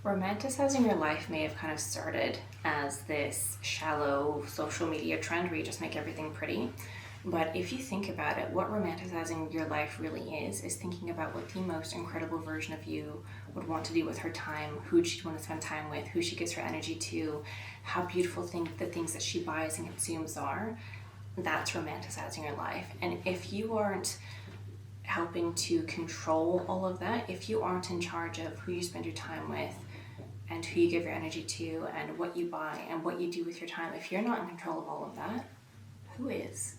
Romanticizing your life may have kind of started as this shallow social media trend where you just make everything pretty. But if you think about it, what romanticizing your life really is thinking about what the most incredible version of you would want to do with her time, who she'd want to spend time with, who she gives her energy to, how beautiful the things that she buys and consumes are. That's romanticizing your life. And if you aren't helping to control all of that, if you aren't in charge of who you spend your time with, and who you give your energy to, and what you buy, and what you do with your time, if you're not in control of all of that, who is?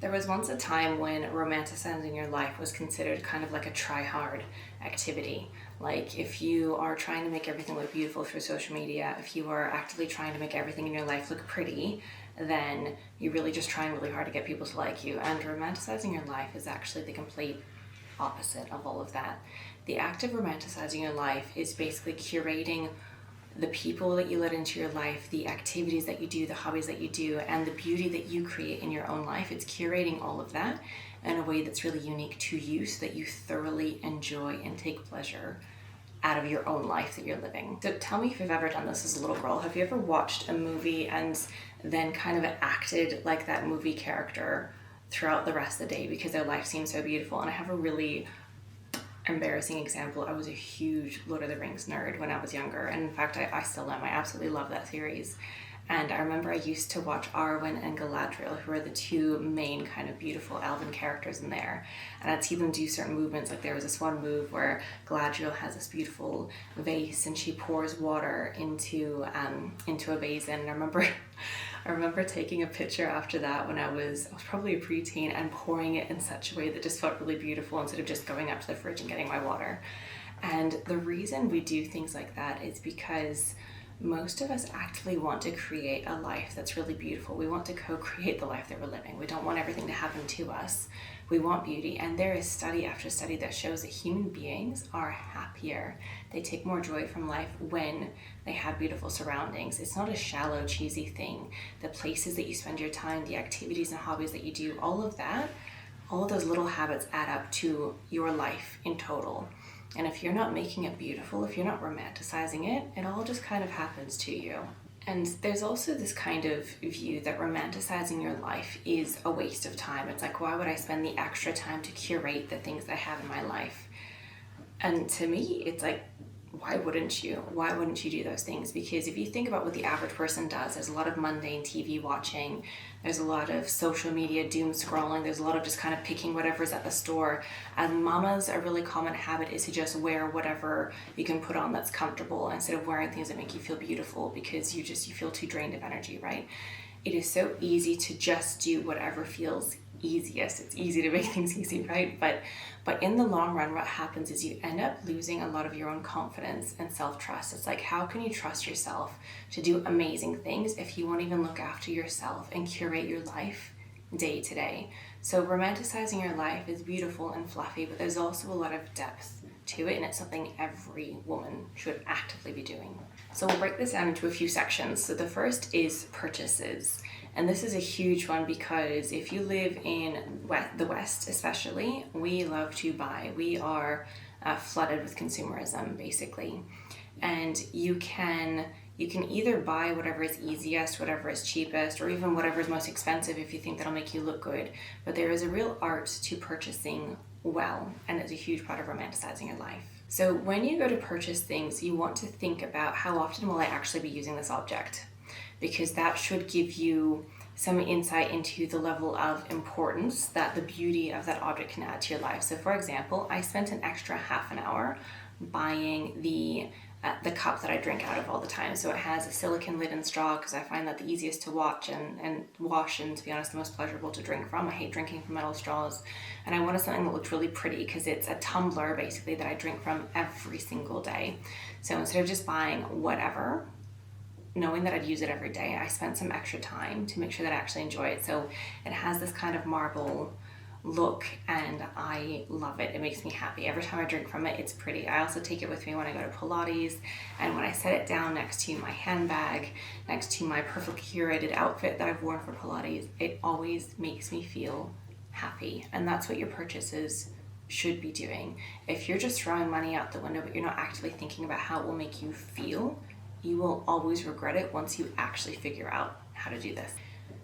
There was once a time when romanticizing your life was considered kind of like a try-hard activity. Like if you are trying to make everything look beautiful through social media, if you are actively trying to make everything in your life look pretty, then you're really just trying really hard to get people to like you. And romanticizing your life is actually the complete opposite of all of that. The act of romanticizing your life is basically curating the people that you let into your life, the activities that you do, the hobbies that you do, and the beauty that you create in your own life. It's curating all of that in a way that's really unique to you so that you thoroughly enjoy and take pleasure out of your own life that you're living. So tell me if you've ever done this as a little girl. Have you ever watched a movie and then kind of acted like that movie character throughout the rest of the day because their life seems so beautiful? And I have a really embarrassing example. I was a huge Lord of the Rings nerd when I was younger, and in fact I still am. I absolutely love that series. And I remember I used to watch Arwen and Galadriel, who are the two main kind of beautiful elven characters in there, and I'd see them do certain movements. Like there was this one move where Galadriel has this beautiful vase and she pours water into a basin. And I remember taking a picture after that when I was probably a preteen and pouring it in such a way that just felt really beautiful instead of just going up to the fridge and getting my water. And the reason we do things like that is because most of us actively want to create a life that's really beautiful. We want to co-create the life that we're living. We don't want everything to happen to us. We want beauty. And there is study after study that shows that human beings are happier. They take more joy from life when they have beautiful surroundings. It's not a shallow, cheesy thing. The places that you spend your time, the activities and hobbies that you do, all of that, all of those little habits add up to your life in total. And if you're not making it beautiful, if you're not romanticizing it, it all just kind of happens to you. And there's also this kind of view that romanticizing your life is a waste of time. It's like, why would I spend the extra time to curate the things that I have in my life? And to me, it's like, why wouldn't you? Why wouldn't you do those things? Because if you think about what the average person does, there's a lot of mundane TV watching, there's a lot of social media doom scrolling, there's a lot of just kind of picking whatever's at the store. And mamas, a really common habit is to just wear whatever you can put on that's comfortable instead of wearing things that make you feel beautiful because you feel too drained of energy, right? It is so easy to just do whatever feels easiest. It's easy to make things easy, right? But in the long run, what happens is you end up losing a lot of your own confidence and self-trust. It's like, how can you trust yourself to do amazing things if you won't even look after yourself and curate your life day to day? So romanticizing your life is beautiful and fluffy, but there's also a lot of depth to it, and it's something every woman should actively be doing. So we'll break this down into a few sections. So the first is purchases. And this is a huge one because if you live in the West especially, we love to buy. We are flooded with consumerism, basically. And you can either buy whatever is easiest, whatever is cheapest, or even whatever is most expensive if you think that'll make you look good. But there is a real art to purchasing well, and it's a huge part of romanticizing your life. So when you go to purchase things, you want to think about how often will I actually be using this object? Because that should give you some insight into the level of importance that the beauty of that object can add to your life. So for example, I spent an extra half an hour buying the cup that I drink out of all the time. So it has a silicone lid and straw because I find that the easiest to watch and wash, and to be honest, the most pleasurable to drink from. I hate drinking from metal straws. And I wanted something that looked really pretty because it's a tumbler basically that I drink from every single day. So instead of just buying whatever, knowing that I'd use it every day, I spent some extra time to make sure that I actually enjoy it. So it has this kind of marble look and I love it. It makes me happy. Every time I drink from it, it's pretty. I also take it with me when I go to Pilates, and when I set it down next to my handbag, next to my perfectly curated outfit that I've worn for Pilates, it always makes me feel happy. And that's what your purchases should be doing. If you're just throwing money out the window but you're not actively thinking about how it will make you feel, you will always regret it once you actually figure out how to do this.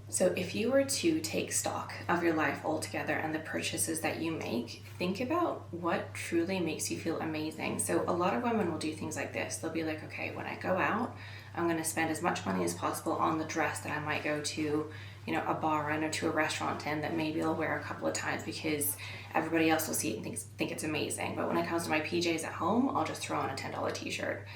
So if you were to take stock of your life altogether and the purchases that you make, think about what truly makes you feel amazing. So a lot of women will do things like this. They'll be like, okay, when I go out, I'm going to spend as much money as possible on the dress that I might go to, a bar in or to a restaurant in that maybe I'll wear a couple of times because everybody else will see it and think it's amazing. But when it comes to my PJs at home, I'll just throw on a $10 t-shirt.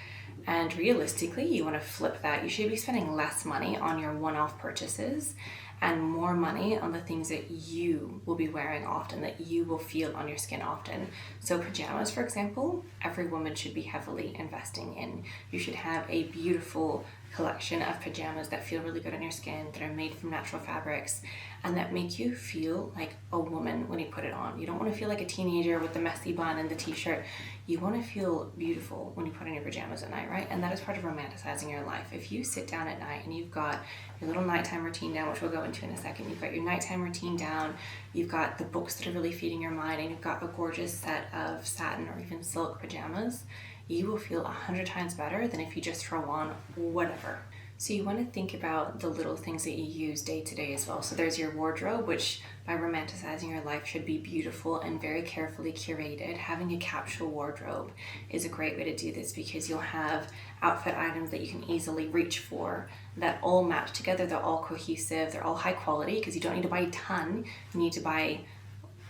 And realistically, you want to flip that. You should be spending less money on your one-off purchases and more money on the things that you will be wearing often, that you will feel on your skin often. So pajamas, for example, every woman should be heavily investing in. You should have a beautiful collection of pajamas that feel really good on your skin, that are made from natural fabrics, and that make you feel like a woman when you put it on. You don't want to feel like a teenager with the messy bun and the t-shirt. You want to feel beautiful when you put on your pajamas at night, right? And that is part of romanticizing your life. If you sit down at night and you've got your little nighttime routine down, which we'll go into in a second, you've got your nighttime routine down, you've got the books that are really feeding your mind, and you've got a gorgeous set of satin or even silk pajamas, you will feel 100 times better than if you just throw on whatever. So you want to think about the little things that you use day to day as well. So there's your wardrobe, which by romanticizing your life should be beautiful and very carefully curated. Having a capsule wardrobe is a great way to do this because you'll have outfit items that you can easily reach for that all match together. They're all cohesive, they're all high quality because you don't need to buy a ton. You need to buy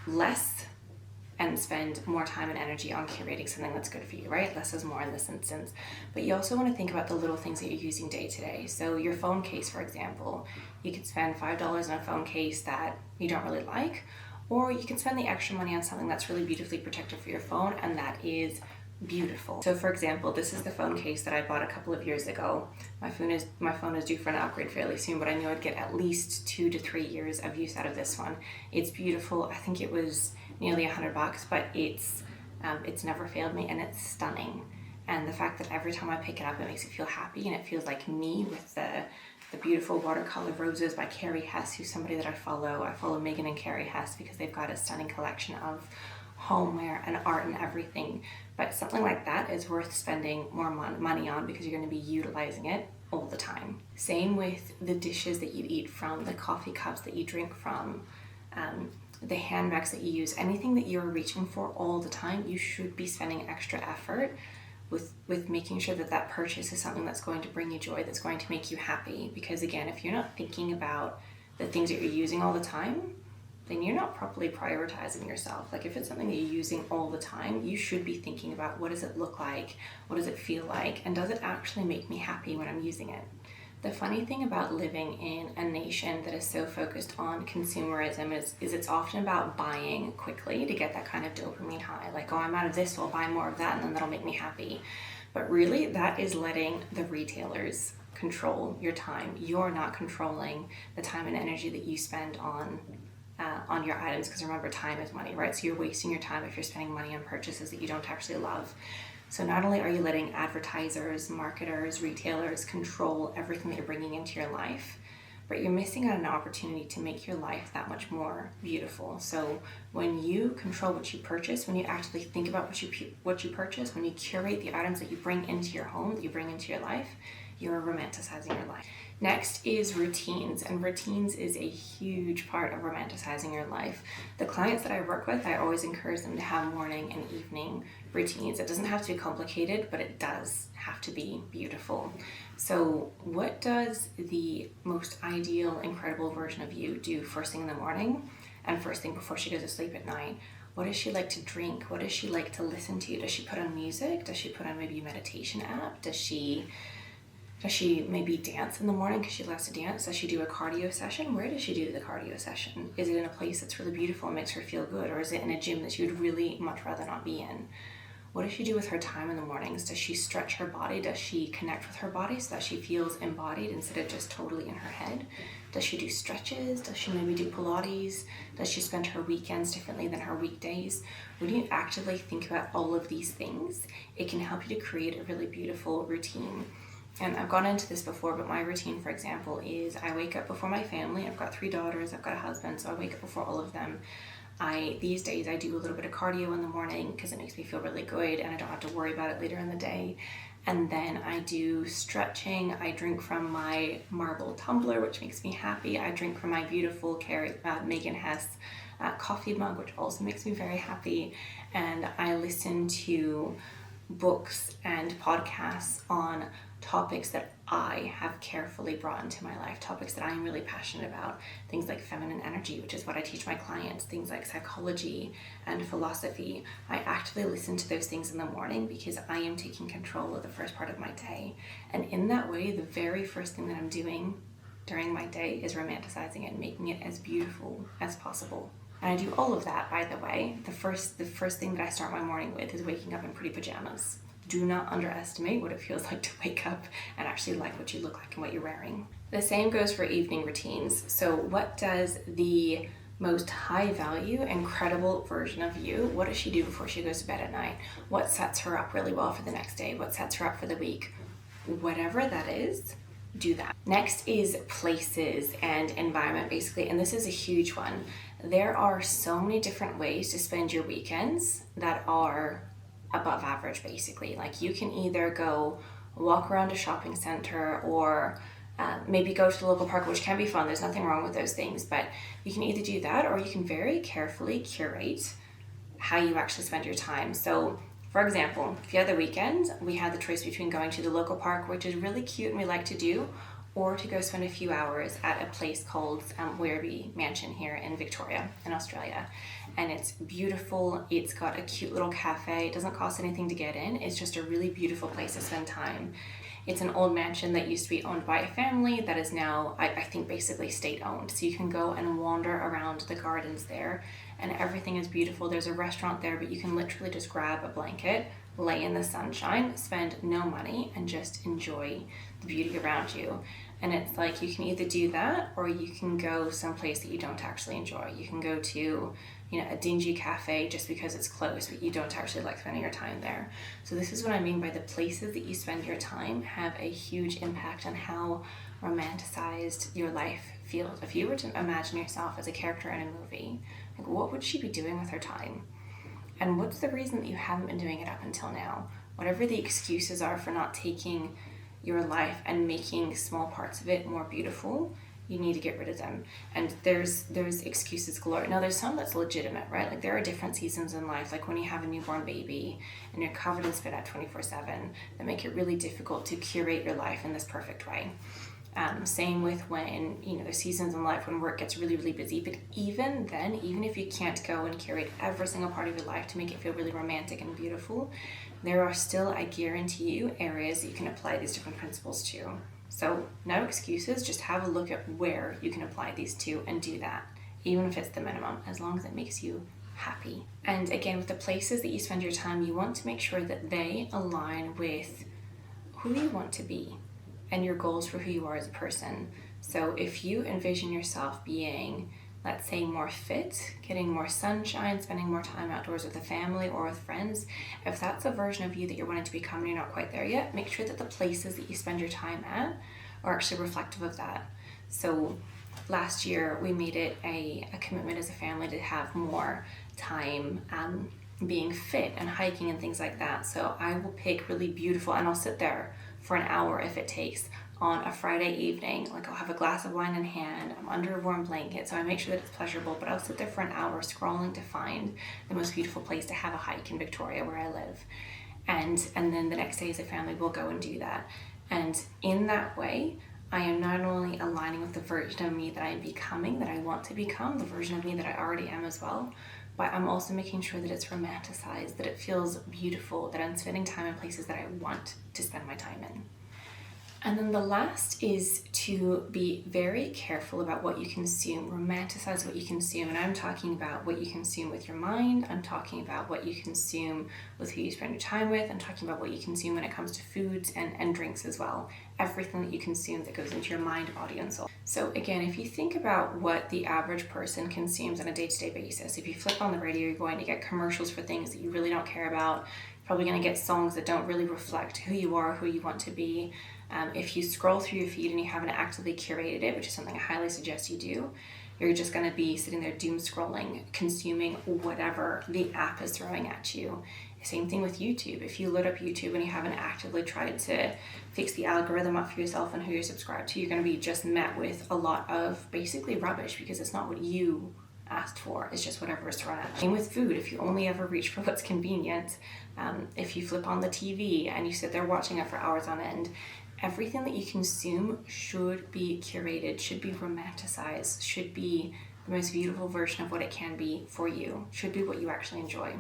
less and spend more time and energy on curating something that's good for you, right? Less is more in this instance. But you also want to think about the little things that you're using day to day. So your phone case, for example, you could spend $5 on a phone case that you don't really like, or you can spend the extra money on something that's really beautifully protected for your phone and that is beautiful. So for example, this is the phone case that I bought a couple of years ago. My phone is due for an upgrade fairly soon, but I knew I'd get at least 2 to 3 years of use out of this one. It's beautiful. I think it was nearly $100, but it's never failed me and it's stunning. And the fact that every time I pick it up, it makes it feel happy and it feels like me with the beautiful watercolor roses by Carrie Hess, who's somebody that I follow. I follow Megan and Carrie Hess because they've got a stunning collection of homeware and art and everything. But something like that is worth spending more money on because you're going to be utilizing it all the time. Same with the dishes that you eat from, the coffee cups that you drink from, the handbags that you use, anything that you're reaching for all the time. You should be spending extra effort with making sure that that purchase is something that's going to bring you joy, that's going to make you happy. Because again, if you're not thinking about the things that you're using all the time, then you're not properly prioritizing yourself. Like if it's something that you're using all the time, you should be thinking about what does it look like, what does it feel like, and does it actually make me happy when I'm using it? The funny thing about living in a nation that is so focused on consumerism is it's often about buying quickly to get that kind of dopamine high. Like, oh, I'm out of this, so I'll buy more of that and then that'll make me happy. But really, that is letting the retailers control your time. You're not controlling the time and energy that you spend on your items, because remember, time is money, right? So you're wasting your time if you're spending money on purchases that you don't actually love. So not only are you letting advertisers, marketers, retailers control everything that you're bringing into your life, but you're missing out an opportunity to make your life that much more beautiful. So when you control what you purchase, when you actively think about what you purchase, when you curate the items that you bring into your home, that you bring into your life, you're romanticizing your life. Next is routines, and routines is a huge part of romanticizing your life. The clients that I work with, I always encourage them to have morning and evening routines. It doesn't have to be complicated, but it does have to be beautiful. So what does the most ideal, incredible version of you do first thing in the morning and first thing before she goes to sleep at night? What does she like to drink? What does she like to listen to? Does she put on music? Does she put on maybe a meditation app? Does she maybe dance in the morning because she loves to dance? Does she do a cardio session? Where does she do the cardio session? Is it in a place that's really beautiful and makes her feel good? Or is it in a gym that she would really much rather not be in? What does she do with her time in the mornings? Does she stretch her body? Does she connect with her body so that she feels embodied instead of just totally in her head? Does she do stretches? Does she maybe do Pilates? Does she spend her weekends differently than her weekdays? When you actively think about all of these things, it can help you to create a really beautiful routine. And I've gone into this before, but my routine, for example, is I wake up before my family. I've got 3 daughters, I've got a husband, so I wake up before all of them. These days I do a little bit of cardio in the morning because it makes me feel really good and I don't have to worry about it later in the day. And then I do stretching. I drink from my marble tumbler, which makes me happy. I drink from my beautiful Megan Hess coffee mug, which also makes me very happy. And I listen to books and podcasts on topics that I have carefully brought into my life, topics that I'm really passionate about, things like feminine energy, which is what I teach my clients, things like psychology and philosophy. I actively listen to those things in the morning because I am taking control of the first part of my day. And in that way, the very first thing that I'm doing during my day is romanticizing it and making it as beautiful as possible. And I do all of that, by the way. The first thing that I start my morning with is waking up in pretty pajamas. Do not underestimate what it feels like to wake up and actually like what you look like and what you're wearing. The same goes for evening routines. So what does the most high value, incredible version of you, what does she do before she goes to bed at night? What sets her up really well for the next day? What sets her up for the week? Whatever that is, do that. Next is places and environment, basically, and this is a huge one. There are so many different ways to spend your weekends that are above average, basically. Like, you can either go walk around a shopping center or maybe go to the local park, which can be fun. There's nothing wrong with those things, but you can either do that or you can very carefully curate how you actually spend your time. So for example, the other weekend, we had the choice between going to the local park, which is really cute and we like to do, or to go spend a few hours at a place called Werribee Mansion here in Victoria, in Australia. And it's beautiful. It's got a cute little cafe. It doesn't cost anything to get in. It's just a really beautiful place to spend time. It's an old mansion that used to be owned by a family that is now, I think, basically state owned. So you can go and wander around the gardens there and everything is beautiful. There's a restaurant there, but you can literally just grab a blanket, lay in the sunshine, spend no money, and just enjoy the beauty around you. And it's like, you can either do that or you can go someplace that you don't actually enjoy. You can go to, a dingy cafe just because it's close, but you don't actually like spending your time there. So this is what I mean by the places that you spend your time have a huge impact on how romanticized your life feels. If you were to imagine yourself as a character in a movie, like, what would she be doing with her time? And what's the reason that you haven't been doing it up until now? Whatever the excuses are for not taking your life and making small parts of it more beautiful, you need to get rid of them. And there's excuses galore. Now, there's some that's legitimate, right? Like, there are different seasons in life, like when you have a newborn baby and you're covered in spit at 24/7, that make it really difficult to curate your life in this perfect way. Same with when, there's seasons in life when work gets really, really busy. But even then, even if you can't go and curate every single part of your life to make it feel really romantic and beautiful, there are still, I guarantee you, areas that you can apply these different principles to. So no excuses, just have a look at where you can apply these to and do that, even if it's the minimum, as long as it makes you happy. And again, with the places that you spend your time, you want to make sure that they align with who you want to be and your goals for who you are as a person. So if you envision yourself being, let's say, more fit, getting more sunshine, spending more time outdoors with the family or with friends, if that's a version of you that you're wanting to become and you're not quite there yet, make sure that the places that you spend your time at are actually reflective of that. So last year we made it a commitment as a family to have more time being fit and hiking and things like that. So I will pick really beautiful, and I'll sit there for an hour if it takes, on a Friday evening. Like, I'll have a glass of wine in hand, I'm under a warm blanket, so I make sure that it's pleasurable, but I'll sit there for an hour scrolling to find the most beautiful place to have a hike in Victoria where I live. And then the next day as a family, we'll go and do that. And in that way, I am not only aligning with the version of me that I am becoming, that I want to become, the version of me that I already am as well, but I'm also making sure that it's romanticized, that it feels beautiful, that I'm spending time in places that I want to spend my time in. And then the last is to be very careful about what you consume. Romanticize what you consume. And I'm talking about what you consume with your mind. I'm talking about what you consume with who you spend your time with. I'm talking about what you consume when it comes to foods and drinks as well. Everything that you consume that goes into your mind, body, and soul. So again, if you think about what the average person consumes on a day-to-day basis, if you flip on the radio, you're going to get commercials for things that you really don't care about. You're probably going to get songs that don't really reflect who you are, who you want to be. If you scroll through your feed and you haven't actively curated it, which is something I highly suggest you do, You're just going to be sitting there doom scrolling, consuming whatever the app is throwing at you. Same thing with YouTube. If you load up YouTube and you haven't actively tried to fix the algorithm up for yourself and who you're subscribed to, you're going to be just met with a lot of basically rubbish, because it's not what you asked for, it's just whatever is thrown at you. Same with food. If you only ever reach for what's convenient, if you flip on the TV and you sit there watching it for hours on end, everything that you consume should be curated, should be romanticized, should be the most beautiful version of what it can be for you, should be what you actually enjoy.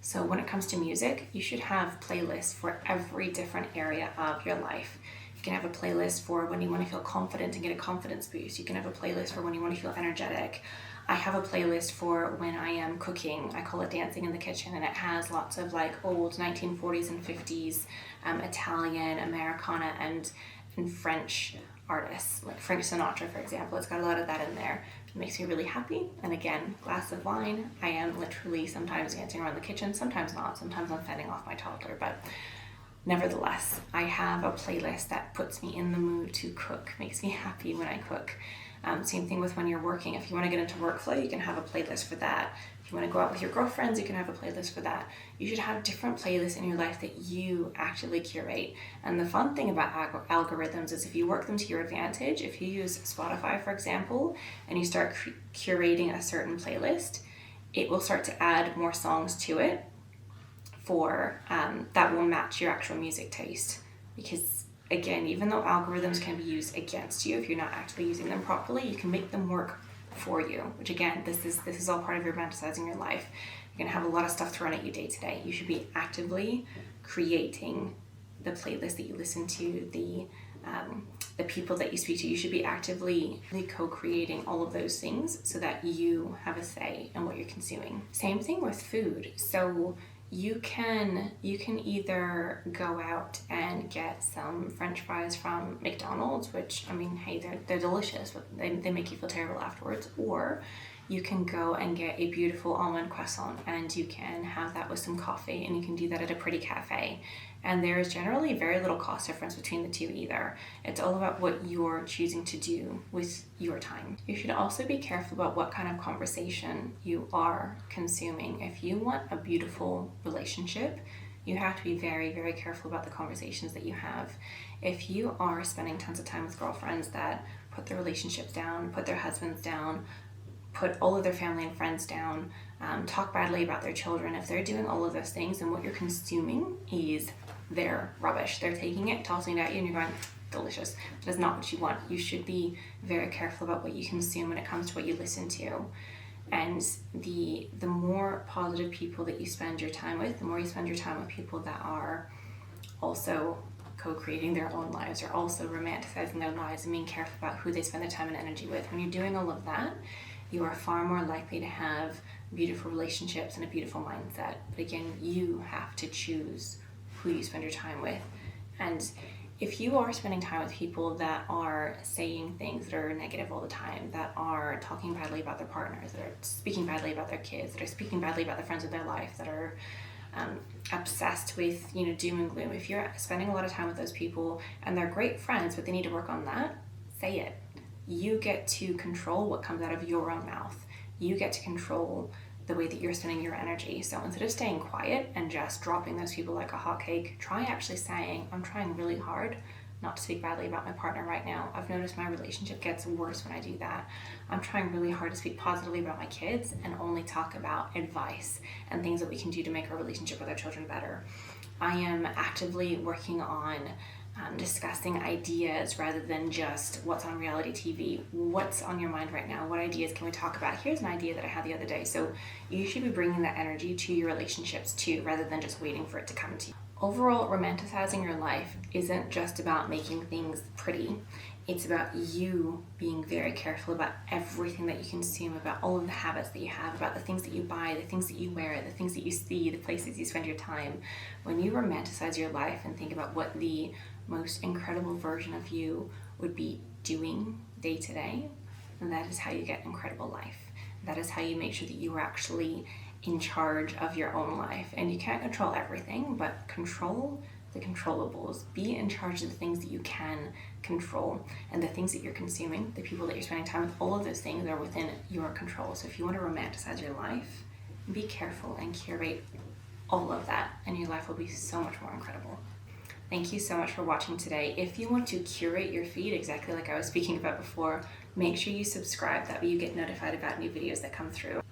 So when it comes to music, you should have playlists for every different area of your life. You can have a playlist for when you want to feel confident and get a confidence boost. You can have a playlist for when you want to feel energetic. I have a playlist for when I am cooking. I call it Dancing in the Kitchen, and it has lots of like old 1940s and 50s Italian, Americana, and French artists, like Frank Sinatra, for example. It's got a lot of that in there. It makes me really happy. And again, glass of wine. I am literally sometimes dancing around the kitchen, sometimes not. Sometimes I'm fending off my toddler, but nevertheless, I have a playlist that puts me in the mood to cook, makes me happy when I cook. Same thing with when you're working. If you want to get into workflow, you can have a playlist for that. If you want to go out with your girlfriends, you can have a playlist for that. You should have different playlists in your life that you actively curate. And the fun thing about algorithms is if you work them to your advantage, if you use Spotify, for example, and you start curating a certain playlist, it will start to add more songs to it for that will match your actual music taste. Because again, even though algorithms can be used against you if you're not actually using them properly, you can make them work for you, which again, this is all part of your romanticizing your life. You're gonna have a lot of stuff thrown at you day to day. You should be actively creating the playlist that you listen to, the people that you speak to. You should be actively co-creating all of those things so that you have a say in what you're consuming. Same thing with food. So you can either go out and get some French fries from McDonald's, which, I mean, hey, they're delicious, but they make you feel terrible afterwards. Or you can go and get a beautiful almond croissant and you can have that with some coffee, and you can do that at a pretty cafe. And there is generally very little cost difference between the two either. It's all about what you're choosing to do with your time. You should also be careful about what kind of conversation you are consuming. If you want a beautiful relationship, you have to be very, very careful about the conversations that you have. If you are spending tons of time with girlfriends that put their relationships down, put their husbands down, put all of their family and friends down, talk badly about their children, if they're doing all of those things, then what you're consuming is their rubbish. They're taking it, tossing it at you, and you're going, delicious. That is not what you want. You should be very careful about what you consume when it comes to what you listen to. And the more positive people that you spend your time with, the more you spend your time with people that are also co-creating their own lives, or also romanticizing their lives, and being careful about who they spend their time and energy with. When you're doing all of that, you are far more likely to have beautiful relationships and a beautiful mindset. But again, you have to choose who you spend your time with. And if you are spending time with people that are saying things that are negative all the time, that are talking badly about their partners, that are speaking badly about their kids, that are speaking badly about the friends of their life, that are obsessed with doom and gloom, if you're spending a lot of time with those people and they're great friends but they need to work on that, say it. You get to control what comes out of your own mouth. You get to control the way that you're spending your energy. So instead of staying quiet and just dropping those people like a hotcake, try actually saying, I'm trying really hard not to speak badly about my partner right now. I've noticed my relationship gets worse when I do that. I'm trying really hard to speak positively about my kids and only talk about advice and things that we can do to make our relationship with our children better. I am actively working on discussing ideas rather than just what's on reality TV. What's on your mind right now? What ideas can we talk about? Here's an idea that I had the other day. So you should be bringing that energy to your relationships too, rather than just waiting for it to come to you. Overall, romanticizing your life isn't just about making things pretty. It's about you being very careful about everything that you consume, about all of the habits that you have, about the things that you buy, the things that you wear, the things that you see, the places you spend your time. When you romanticize your life and think about what the most incredible version of you would be doing day to day, that is how you get incredible life. That is how you make sure that you are actually in charge of your own life. And you can't control everything, but control the controllables. Be in charge of the things that you can control, and the things that you're consuming, the people that you're spending time with, all of those things are within your control. So if you want to romanticize your life, be careful and curate all of that, and your life will be so much more incredible. Thank you so much for watching today. If you want to curate your feed exactly like I was speaking about before, make sure you subscribe. That way you get notified about new videos that come through.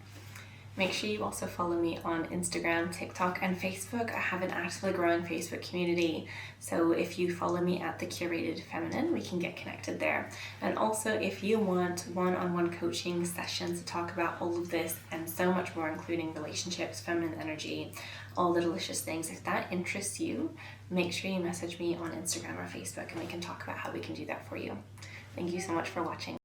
Make sure you also follow me on Instagram, TikTok, and Facebook. I have an actively growing Facebook community. So if you follow me at The Curated Feminine, we can get connected there. And also, if you want one-on-one coaching sessions to talk about all of this and so much more, including relationships, feminine energy, all the delicious things, if that interests you, make sure you message me on Instagram or Facebook and we can talk about how we can do that for you. Thank you so much for watching.